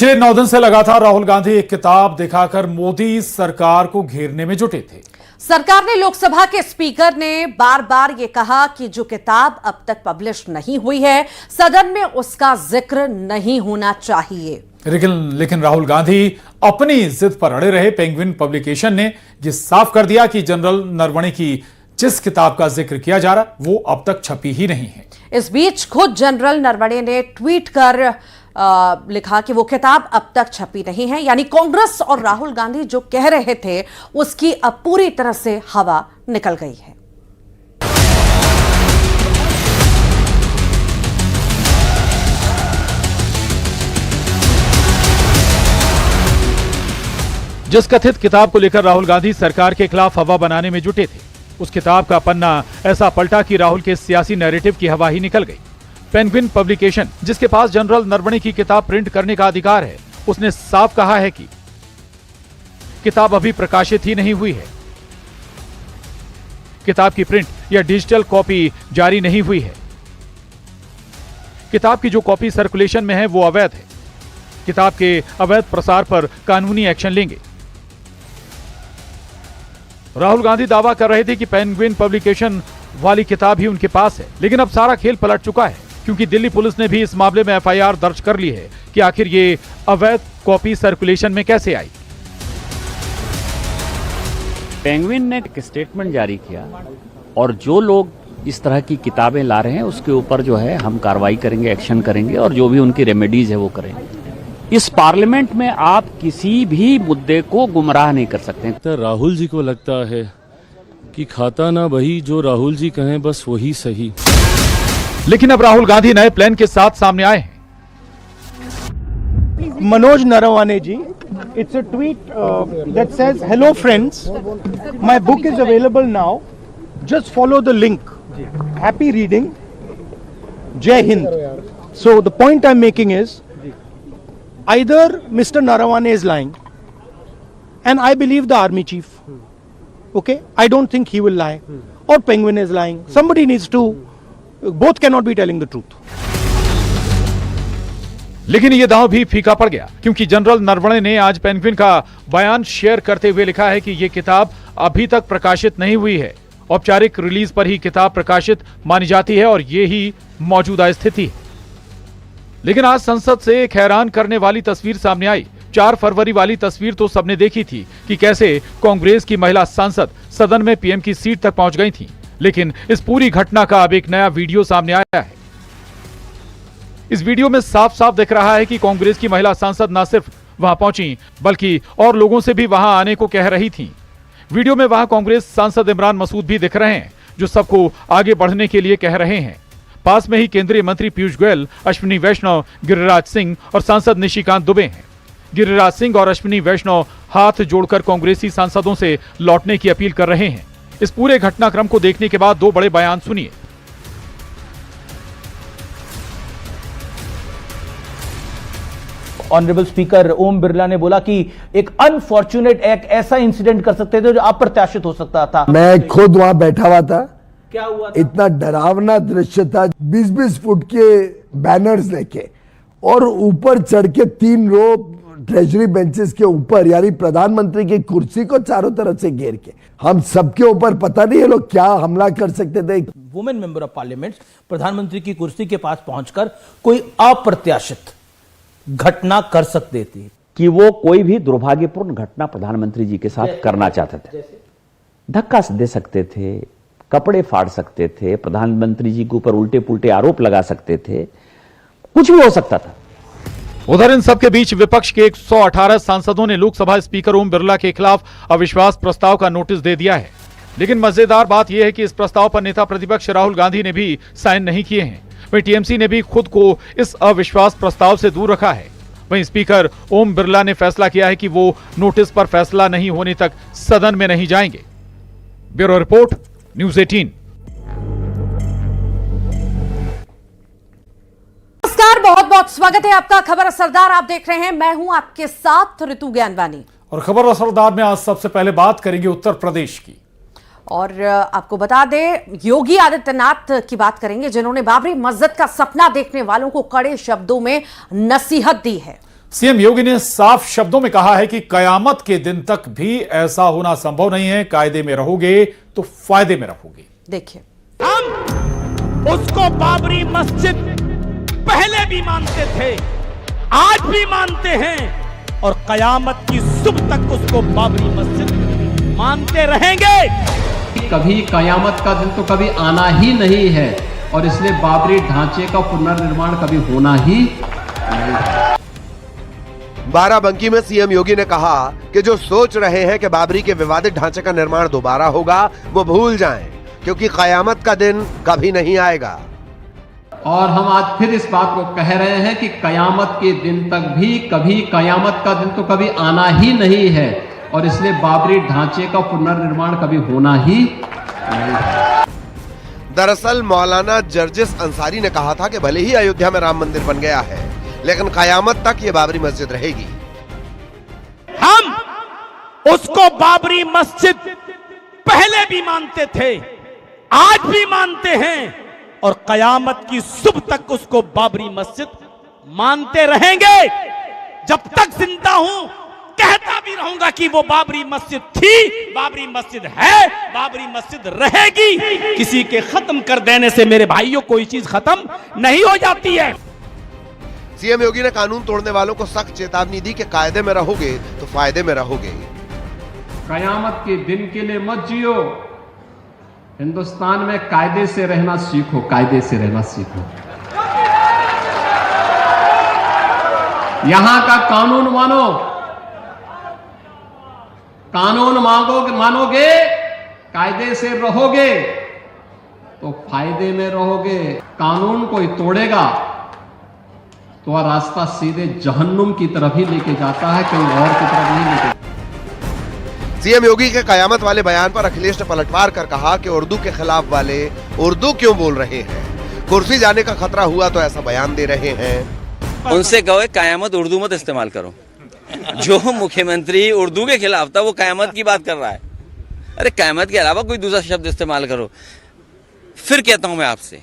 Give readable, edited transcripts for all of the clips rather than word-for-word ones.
पिछले 9 दिन से लगातार राहुल गांधी एक किताब दिखाकर मोदी सरकार को घेरने में जुटे थे। सरकार ने लोकसभा के स्पीकर ने बार बार ये कहा कि जो किताब अब तक पब्लिश नहीं हुई है, सदन में उसका जिक्र नहीं होना चाहिए। लेकिन राहुल गांधी अपनी जिद पर अड़े रहे। पेंगुइन पब्लिकेशन ने यह साफ कर दिया कि जनरल नरवणे की जिस किताब का जिक्र किया जा रहा वो अब तक छपी ही नहीं है। इस बीच खुद जनरल नरवणे ने ट्वीट कर लिखा कि वो किताब अब तक छपी नहीं है, यानी कांग्रेस और राहुल गांधी जो कह रहे थे उसकी अब पूरी तरह से हवा निकल गई है। जिस कथित किताब को लेकर राहुल गांधी सरकार के खिलाफ हवा बनाने में जुटे थे, उस किताब का पन्ना ऐसा पलटा कि राहुल के सियासी नैरेटिव की हवा ही निकल गई। पेंगुइन पब्लिकेशन, जिसके पास जनरल नरवणे की किताब प्रिंट करने का अधिकार है, उसने साफ कहा है कि किताब अभी प्रकाशित ही नहीं हुई है। किताब की प्रिंट या डिजिटल कॉपी जारी नहीं हुई है। किताब की जो कॉपी सर्कुलेशन में है वो अवैध है। किताब के अवैध प्रसार पर कानूनी एक्शन लेंगे। राहुल गांधी दावा कर रहे थे कि पेंगुइन पब्लिकेशन वाली किताब ही उनके पास है, लेकिन अब सारा खेल पलट चुका है, क्योंकि दिल्ली पुलिस ने भी इस मामले में एफआईआर दर्ज कर ली है कि आखिर ये अवैध कॉपी सर्कुलेशन में कैसे आई। पेंगुइन ने एक स्टेटमेंट जारी किया और जो लोग इस तरह की किताबें ला रहे हैं उसके ऊपर जो है हम कार्रवाई करेंगे, एक्शन करेंगे और जो भी उनकी रेमेडीज है वो करेंगे। इस पार्लियामेंट में आप किसी भी मुद्दे को गुमराह नहीं कर सकते। तो राहुल जी को लगता है कि खाता ना वही जो राहुल जी कहें बस वही सही। लेकिन अब राहुल गांधी नए प्लान के साथ सामने आए हैं। Manoj Naravane ji, it's a tweet that says, "Hello friends, my book is available now. Just follow the link. Happy reading. Jai Hind." So the point I'm making is, either Mr. Naravane is lying, and I believe the army chief. Okay, I don't think he will lie, or Penguin is lying. Somebody needs to. Both cannot be telling the truth. लेकिन ये दांव भी फीका पड़ गया, क्योंकि general Naravane ने आज पेंगुइन का बयान शेयर करते हुए लिखा है कि ये किताब अभी तक प्रकाशित नहीं हुई है। औपचारिक रिलीज पर ही किताब प्रकाशित मानी जाती है और ये ही मौजूदा स्थिति है। लेकिन आज संसद से एक हैरान करने वाली तस्वीर सामने आई। 4 फरवरी वाली तस्वीर तो सबने देखी थी कि कैसे कांग्रेस की महिला सांसद सदन में पीएम की सीट तक पहुंच गई थी। लेकिन इस पूरी घटना का अब एक नया वीडियो सामने आया है। इस वीडियो में साफ साफ दिख रहा है कि कांग्रेस की महिला सांसद न सिर्फ वहां पहुंची, बल्कि और लोगों से भी वहां आने को कह रही थी। वीडियो में वहां कांग्रेस सांसद इमरान मसूद भी दिख रहे हैं, जो सबको आगे बढ़ने के लिए कह रहे हैं। पास में ही केंद्रीय मंत्री पीयूष गोयल, अश्विनी वैष्णव, गिरिराज सिंह और सांसद निशिकांत दुबे हैं। गिरिराज सिंह और अश्विनी वैष्णव हाथ जोड़कर कांग्रेसी सांसदों से लौटने की अपील कर रहे हैं। इस पूरे घटनाक्रम को देखने के बाद 2 बड़े बयान सुनिए। ऑनरेबल स्पीकर ओम बिरला ने बोला कि एक अनफॉर्चुनेट एक ऐसा इंसिडेंट कर सकते थे जो अप्रत्याशित हो सकता था। मैं खुद वहां बैठा हुआ था। क्या हुआ था? इतना डरावना दृश्य था। 20-20 फुट के बैनर्स लेके और ऊपर चढ़ के 3 रो ट्रेजरी बेंचेस के ऊपर, यानी प्रधानमंत्री की कुर्सी को चारों तरफ से घेर के, हम सबके ऊपर पता नहीं ये लोग क्या हमला कर सकते थे। वुमेन मेंबर ऑफ पार्लियामेंट प्रधानमंत्री की कुर्सी के पास पहुंचकर कोई अप्रत्याशित घटना कर सकते थे कि वो कोई भी दुर्भाग्यपूर्ण घटना प्रधानमंत्री जी के साथ करना चाहते थे। धक्का दे सकते थे, कपड़े फाड़ सकते थे, प्रधानमंत्री जी के ऊपर उल्टे पुल्टे आरोप लगा सकते थे, कुछ भी हो सकता था। उधर इन सबके बीच विपक्ष के 118 सांसदों ने लोकसभा स्पीकर ओम बिरला के खिलाफ अविश्वास प्रस्ताव का नोटिस दे दिया है। लेकिन मजेदार बात यह है कि इस प्रस्ताव पर नेता प्रतिपक्ष राहुल गांधी ने भी साइन नहीं किए हैं। वहीं टीएमसी ने भी खुद को इस अविश्वास प्रस्ताव से दूर रखा है। वहीं स्पीकर ओम बिरला ने फैसला किया है कि वो नोटिस पर फैसला नहीं होने तक सदन में नहीं जाएंगे। Bureau report, news 18। नमस्कार, बहुत बहुत स्वागत है आपका खबर असरदार। आप देख रहे हैं, मैं हूं आपके साथ ऋतु ज्ञानवानी। और खबर असरदार में आज सबसे पहले बात करेंगे उत्तर प्रदेश की। और आपको बता दें, योगी आदित्यनाथ की बात करेंगे, जिन्होंने बाबरी मस्जिद का सपना देखने वालों को कड़े शब्दों में नसीहत दी है। सीएम योगी ने साफ शब्दों में कहा है कि कयामत के दिन तक भी ऐसा होना संभव नहीं है। कायदे में रहोगे तो फायदे में रहोगे। देखिए, हम उसको बाबरी मस्जिद पहले भी मानते थे, आज भी मानते हैं और कयामत की सुबह तक उसको बाबरी मस्जिद मानते रहेंगे। कभी कयामत का दिन तो कभी आना ही नहीं है और इसलिए बाबरी ढांचे का पुनर्निर्माण कभी होना ही नहीं। बाराबंकी में सीएम योगी ने कहा कि जो सोच रहे हैं कि बाबरी के विवादित ढांचे का निर्माण दोबारा होगा, वो भूल जाएं, क्योंकि कयामत का दिन कभी नहीं आएगा। और हम आज फिर इस बात को कह रहे हैं कि कयामत के दिन तक भी कभी कयामत का दिन तो कभी आना ही नहीं है और इसलिए बाबरी ढांचे का पुनर्निर्माण कभी होना ही नहीं। दरअसल मौलाना जर्जिस अंसारी ने कहा था कि भले ही अयोध्या में राम मंदिर बन गया है, लेकिन कयामत तक ये बाबरी मस्जिद रहेगी। हम उसको बाबरी मस्जिद पहले भी मानते थे, आज भी मानते हैं और कयामत की सुबह तक उसको बाबरी मस्जिद मानते रहेंगे। जब तक जिंदा हूं कहता भी रहूंगा कि वो बाबरी मस्जिद थी, बाबरी मस्जिद है, बाबरी मस्जिद रहेगी। किसी के खत्म कर देने से मेरे भाइयों कोई चीज खत्म नहीं हो जाती है। सीएम योगी ने कानून तोड़ने वालों को सख्त चेतावनी दी कि कायदे में रहोगे तो फायदे में रहोगे। कयामत के दिन के लिए मत जियो, हिंदुस्तान में कायदे से रहना सीखो, कायदे से रहना सीखो। यहां का कानून मानो, कानून मानोगे, कायदे से रहोगे तो फायदे में रहोगे। कानून कोई तोड़ेगा तो वह रास्ता सीधे जहन्नुम की तरफ ही लेके जाता है, कहीं और की तरफ नहीं लेके। सीएम योगी के कयामत वाले बयान पर अखिलेश ने पलटवार कर कहा कि उर्दू के खिलाफ वाले उर्दू क्यों बोल रहे हैं, कुर्सी जाने का खतरा हुआ तो ऐसा बयान दे रहे हैं। उनसे कहो कयामत उर्दू मत इस्तेमाल करो। जो मुख्यमंत्री उर्दू के खिलाफ था वो कयामत की बात कर रहा है। अरे कयामत के अलावा कोई दूसरा शब्द इस्तेमाल करो। फिर कहता हूं मैं आपसे,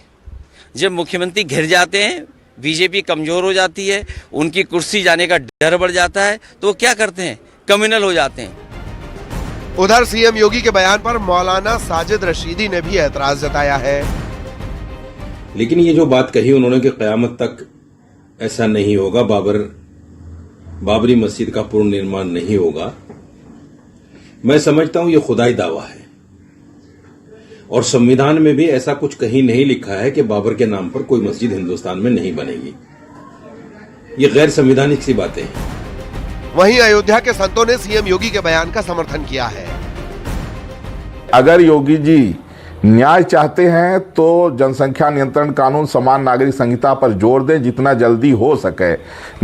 जब मुख्यमंत्री घिर जाते हैं, बीजेपी कमजोर हो जाती है, उनकी कुर्सी जाने का डर बढ़ जाता है, तो वो क्या करते हैं, कम्युनल हो जाते हैं। उधर सीएम योगी के बयान पर मौलाना साजिद रशीदी ने भी एतराज जताया है। लेकिन ये जो बात कही उन्होंने कि कयामत तक ऐसा नहीं होगा, बाबरी मस्जिद का पूर्ण निर्माण नहीं होगा, मैं समझता हूं ये खुदाई दावा है और संविधान में भी ऐसा कुछ कहीं नहीं लिखा है कि बाबर के नाम पर कोई मस्जिद हिंदुस्तान में नहीं बनेगी। ये गैर संवैधानिक सी बातें हैं। वहीं अयोध्या के संतों ने सीएम योगी के बयान का समर्थन किया है। अगर योगी जी न्याय चाहते हैं तो जनसंख्या नियंत्रण कानून, समान नागरिक संहिता पर जोर दें जितना जल्दी हो सके।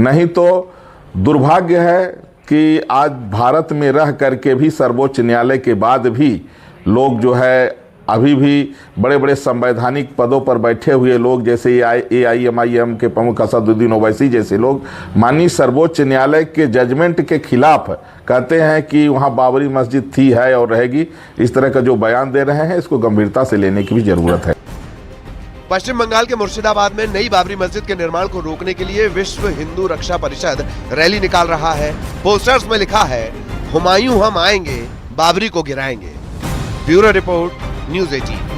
नहीं तो दुर्भाग्य है कि आज भारत में रह करके भी सर्वोच्च न्यायालय के बाद भी लोग जो है अभी भी बड़े बड़े संवैधानिक पदों पर बैठे हुए लोग, जैसे AIMIM के प्रमुख असदुद्दीन ओवैसी जैसे लोग, माननीय सर्वोच्च न्यायालय के जजमेंट के खिलाफ कहते हैं कि वहां बाबरी मस्जिद थी, है और रहेगी। इस तरह का जो बयान दे रहे हैं इसको गंभीरता से लेने की भी जरूरत है। पश्चिम बंगाल के मुर्शिदाबाद में नई बाबरी मस्जिद के निर्माण को रोकने के लिए विश्व हिंदू रक्षा परिषद रैली निकाल रहा है। पोस्टर्स में लिखा है, हुमायूं हम आएंगे, बाबरी को गिराएंगे। Bureau report, news 18।